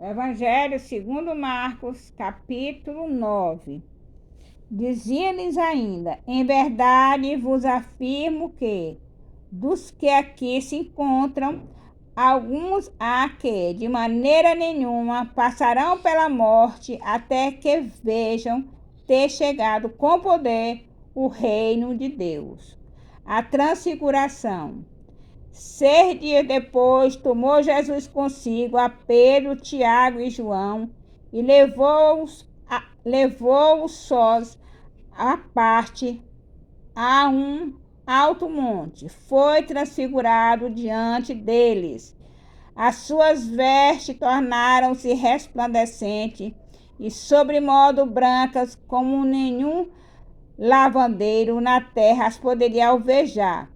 Evangelho segundo Marcos, capítulo 9. Dizia-lhes ainda: em verdade vos afirmo que, dos que aqui se encontram, alguns há que, de maneira nenhuma, passarão pela morte até que vejam ter chegado com poder o reino de Deus. A transfiguração. 6 dias depois, tomou Jesus consigo a Pedro, Tiago e João e levou-os sós à parte a um alto monte. Foi transfigurado diante deles. As suas vestes tornaram-se resplandecentes e sobremodo brancas, como nenhum lavandeiro na terra as poderia alvejar.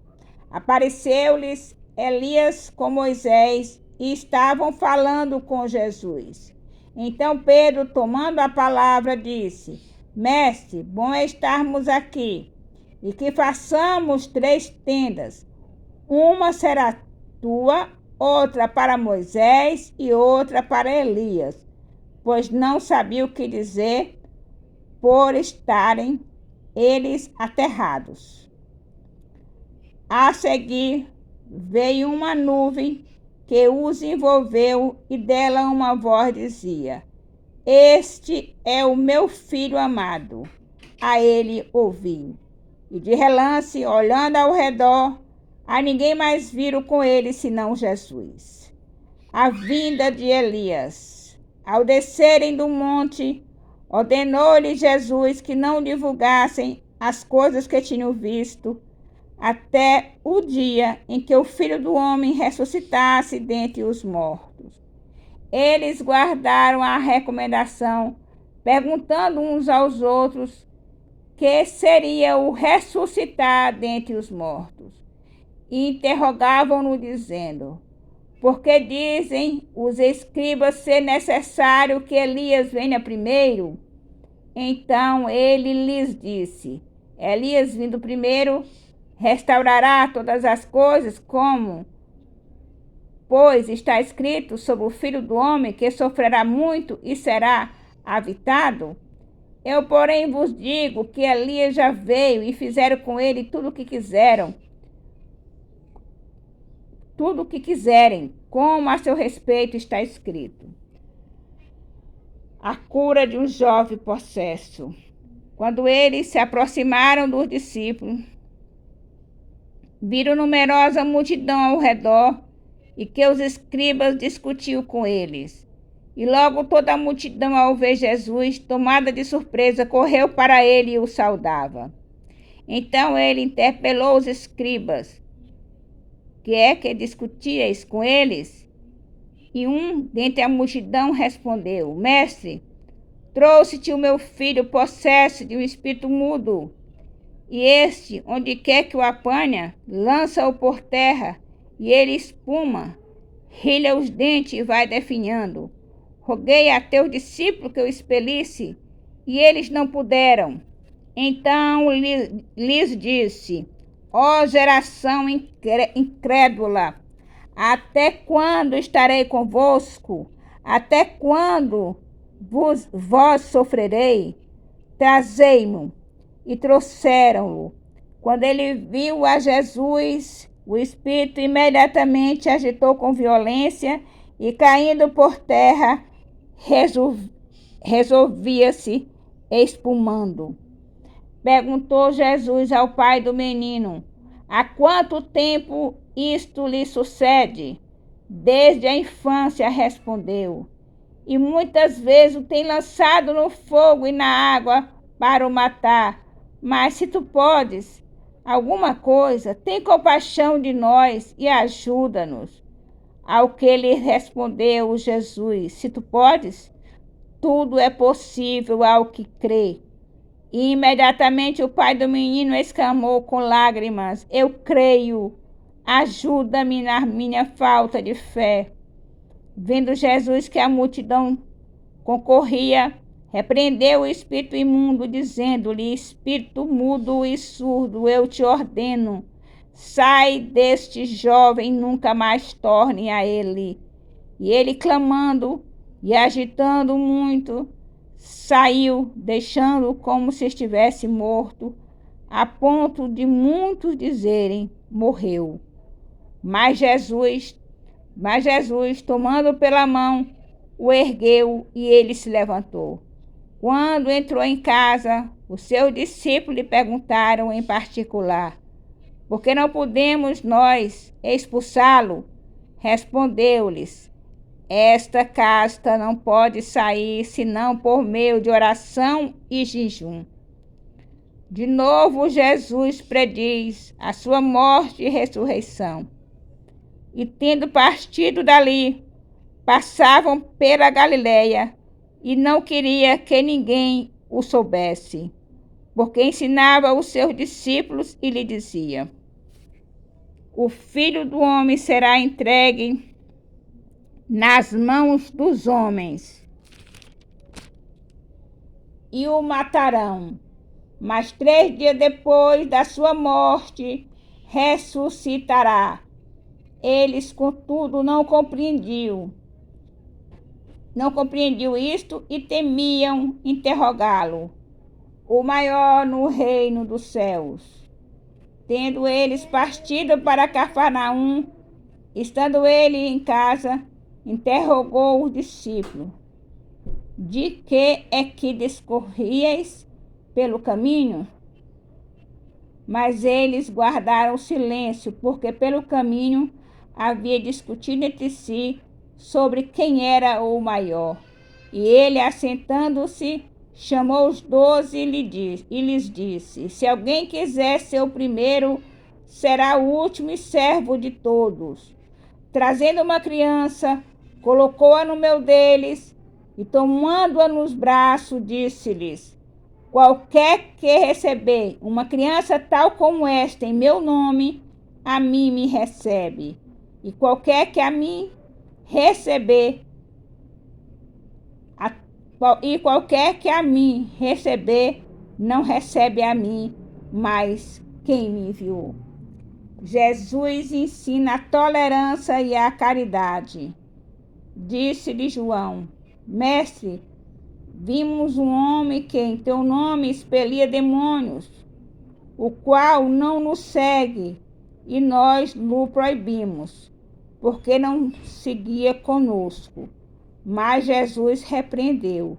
Apareceu-lhes Elias com Moisés e estavam falando com Jesus. Então Pedro, tomando a palavra, disse: Mestre, bom é estarmos aqui, e que façamos 3 tendas. Uma será tua, outra para Moisés e outra para Elias, pois não sabia o que dizer, por estarem eles aterrados. A seguir, veio uma nuvem que os envolveu e dela uma voz dizia: Este é o meu filho amado, a ele ouvi. E de relance, olhando ao redor, a ninguém mais viram com ele senão Jesus. A vinda de Elias. Ao descerem do monte, ordenou-lhe Jesus que não divulgassem as coisas que tinham visto, até o dia em que o Filho do Homem ressuscitasse dentre os mortos. Eles guardaram a recomendação, perguntando uns aos outros que seria o ressuscitar dentre os mortos. E interrogavam-no, dizendo: porque dizem os escribas ser necessário que Elias venha primeiro? Então ele lhes disse: Elias vindo primeiro, restaurará todas as coisas, como, pois está escrito sobre o Filho do Homem, que sofrerá muito e será avitado? Eu, porém, vos digo que Elias já veio e fizeram com ele tudo o que quiserem, como a seu respeito está escrito. A cura de um jovem possesso. Quando eles se aproximaram dos discípulos, viram numerosa multidão ao redor e que os escribas discutiam com eles. E logo toda a multidão, ao ver Jesus, tomada de surpresa, correu para ele e o saudava. Então ele interpelou os escribas: que é que discutíeis com eles? E um dentre a multidão respondeu: Mestre, trouxe-te o meu filho possesso de um espírito mudo. E este, onde quer que o apanha, lança-o por terra, e ele espuma, rilha os dentes e vai definhando. Roguei a teu discípulo que o expelisse, e eles não puderam. Então lhes disse: ó geração incrédula, até quando estarei convosco? Até quando vós sofrerei? Trazei-mo. E trouxeram-o. Quando ele viu a Jesus, o espírito imediatamente agitou com violência e, caindo por terra, resolvia-se espumando. Perguntou Jesus ao pai do menino: há quanto tempo isto lhe sucede? Desde a infância, respondeu. E muitas vezes o tem lançado no fogo e na água para o matar. Mas se tu podes alguma coisa, tem compaixão de nós e ajuda-nos. Ao que lhe respondeu Jesus: se tu podes, tudo é possível ao que crê. E imediatamente o pai do menino exclamou com lágrimas: eu creio, ajuda-me na minha falta de fé. Vendo Jesus que a multidão concorria, repreendeu o espírito imundo, dizendo-lhe: espírito mudo e surdo, eu te ordeno, sai deste jovem, nunca mais torne a ele. E ele, clamando, e agitando muito, saiu, deixando como se estivesse morto, a ponto de muitos dizerem: morreu. Mas Jesus, tomando pela mão, o ergueu e ele se levantou. Quando entrou em casa, os seus discípulos lhe perguntaram em particular: por que não podemos nós expulsá-lo? Respondeu-lhes: esta casta não pode sair senão por meio de oração e jejum. De novo, Jesus prediz a sua morte e ressurreição. E tendo partido dali, passavam pela Galileia, e não queria que ninguém o soubesse, porque ensinava os seus discípulos e lhe dizia: o Filho do Homem será entregue nas mãos dos homens, e o matarão. Mas 3 dias depois da sua morte, ressuscitará. Eles, contudo, não compreendiam isto e temiam interrogá-lo. O maior no reino dos céus. Tendo eles partido para Cafarnaum, estando ele em casa, interrogou os discípulos: de que é que discorríeis pelo caminho? Mas eles guardaram silêncio, porque pelo caminho havia discutido entre si sobre quem era o maior. E ele, assentando-se, chamou os 12 e lhes disse: se alguém quiser ser o primeiro, será o último e servo de todos. Trazendo uma criança, colocou-a no meio deles e, tomando-a nos braços, disse-lhes: qualquer que receber uma criança tal como esta em meu nome, a mim me recebe. E qualquer que a mim receber, não recebe a mim, mas quem me enviou. Jesus ensina a tolerância e a caridade. Disse-lhe João: mestre, vimos um homem que em teu nome expelia demônios, o qual não nos segue, e nós lhe proibimos, porque não seguia conosco. Mas Jesus repreendeu: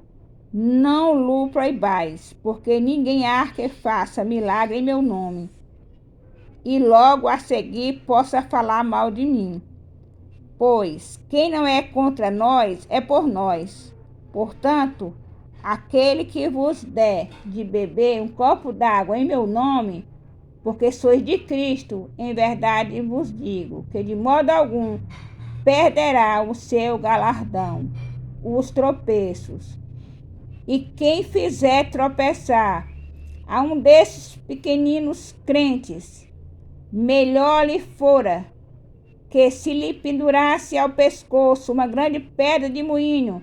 não lhe proibais, porque ninguém há que faça milagre em meu nome, e logo a seguir possa falar mal de mim. Pois quem não é contra nós é por nós. Portanto, aquele que vos der de beber um copo d'água em meu nome, porque sois de Cristo, em verdade vos digo, que de modo algum perderá o seu galardão. Os tropeços. E quem fizer tropeçar a um desses pequeninos crentes, melhor lhe fora que se lhe pendurasse ao pescoço uma grande pedra de moinho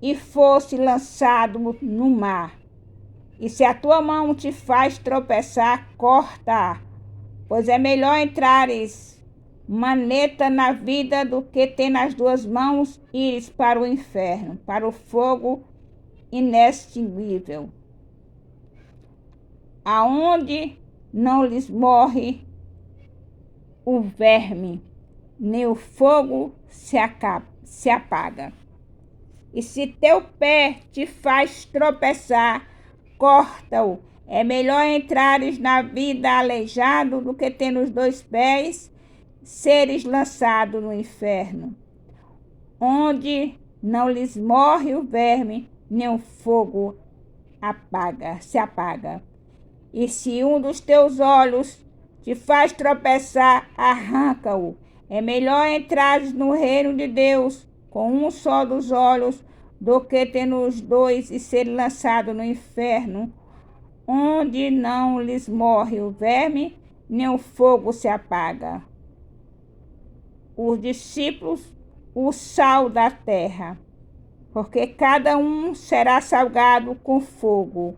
e fosse lançado no mar. E se a tua mão te faz tropeçar, corta, pois é melhor entrares maneta na vida do que ter nas 2 mãos ires para o inferno, para o fogo inextinguível, aonde não lhes morre o verme, nem o fogo se apaga. E se teu pé te faz tropeçar, corta-o. É melhor entrares na vida aleijado do que ter nos 2 pés seres lançado no inferno, onde não lhes morre o verme, nem o fogo se apaga. E se um dos teus olhos te faz tropeçar, arranca-o. É melhor entrares no reino de Deus com um só dos olhos do que ter os 2 e ser lançado no inferno, onde não lhes morre o verme, nem o fogo se apaga. Os discípulos, o sal da terra, porque cada um será salgado com fogo.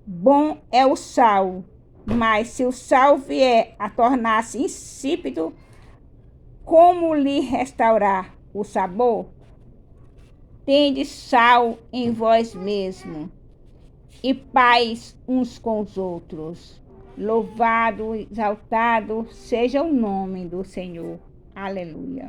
Bom é o sal, mas se o sal vier a tornar-se insípido, como lhe restaurar o sabor? tende sal em vós mesmo e paz uns com os outros. Louvado, exaltado seja o nome do Senhor. Aleluia.